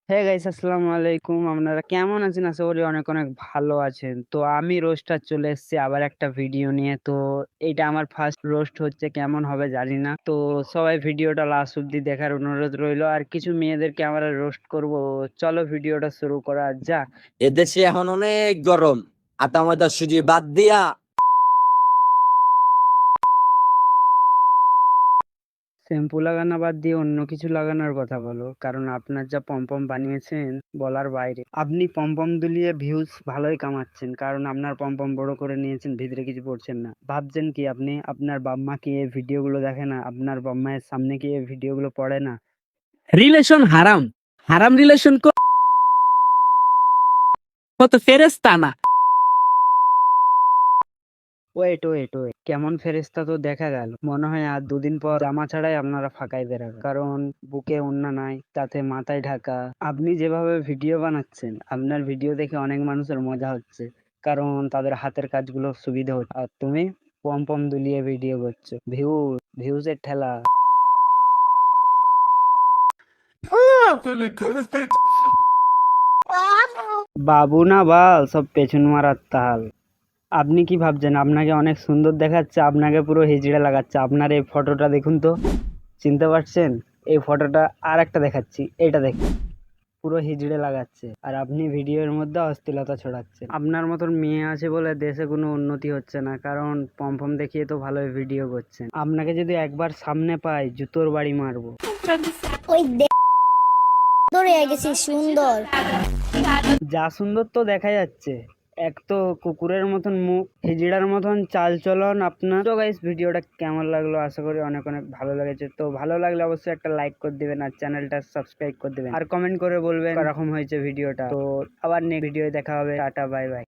হ্যাঁ গাইস, আসসালামু আলাইকুম। আপনারা কেমন আছেন? আশা করি অনেক অনেক ভালো আছেন। তো আমি রোস্টার চলে এসেছি আবার একটা ভিডিও নিয়ে। তো এইটা আমার ফার্স্ট রোস্ট হচ্ছে, কেমন হবে জানি না। তো সবাই ভিডিওটা লাস্ট অব্দি দেখার অনুরোধ রইলো। আর কিছু মেয়েদেরকে আমরা রোস্ট করব। চলো ভিডিওটা শুরু করা যাক। এদেশে এখন অনেক গরম। আটা ময়দা সুজি বাদ দিয়া শ্যাম্পু লাগানো বাদ দিয়ে অন্য কিছু লাগানোর কথা বলো, কারণ আপনার যা পম্পম বানিয়েছেন বলার বাইরে। আপনি পম্পম দুলিয়ে ভিউজ ভালোই কামাচ্ছেন, কারণ আপনার পম্পম বড় করে নিয়েছেন, ভিতরে কিছু পড়ছেন না। ভাবছেন কি আপনি? আপনার বাম্মা কি এই ভিডিওগুলো দেখে না? আপনার বাম্মায়ের সামনে কি এই ভিডিওগুলো পড়ে না? রিলেশন হারাম। হারাম রিলেশন কত ফেরেস্তা না। ওয়েট ওয়েট ওয়েট, কেমন ফেরেশতা তো দেখা গেল। মনে হয় আর দুদিন পর জামা ছাড়াই আপনারা ফাঁকায় বেরাবেন, কারণ বুকে ওড়না নাই, তাতে মাথায় ঢাকা। আপনি যেভাবে ভিডিও বানাচ্ছেন, আপনার ভিডিও দেখে অনেক মানুষের মজা হচ্ছে, কারণ তাদের হাতের কাজগুলো সুবিধা হচ্ছে। আর তুমি পম পম দুলিয়ে ভিডিও করছো, ভিউজের ঠেলা। বাবু না বাল, সব পেছন মারার তাল। আপনি কি ভাবছেন আপনাকে অনেক সুন্দর দেখাচ্ছে? আপনাকে পুরো হিজড়ে লাগাচ্ছে। আপনার এই ফটোটা দেখুন তো, চিনতে পারছেন? এই ফটোটা আর একটা দেখাচ্ছি, এটা দেখুন, পুরো হিজড়ে লাগাচ্ছে। আর আপনি ভিডিওর মধ্যে অশ্লীলতা ছড়াচ্ছেন। আপনার মতন মেয়ে আছে বলে দেশে কোনো উন্নতি হচ্ছে না, কারণ পম্পম দেখিয়ে তো ভালোই ভিডিও করছেন। আপনাকে যদি একবার সামনে পাই, জুতোর বাড়ি মারবো। ওই ধরে গেছি সুন্দর। যা সুন্দর তো দেখা যাচ্ছে, এক তো কুকুরের মতন মুখ, হিজড়ার মতন চাল চলন আপনার। তো গাইস, ভিডিওটা কেমন লাগলো? আশা করি অনেক অনেক ভালো লেগেছে। তো ভালো লাগলে অবশ্যই একটা লাইক করে দিবেন, আর চ্যানেলটা সাবস্ক্রাইব করে দিবেন, আর কমেন্ট করে বলবেন কিরকম হয়েছে ভিডিওটা। তো আবার নেক্সট ভিডিও দেখা হবে। Tata, bye bye.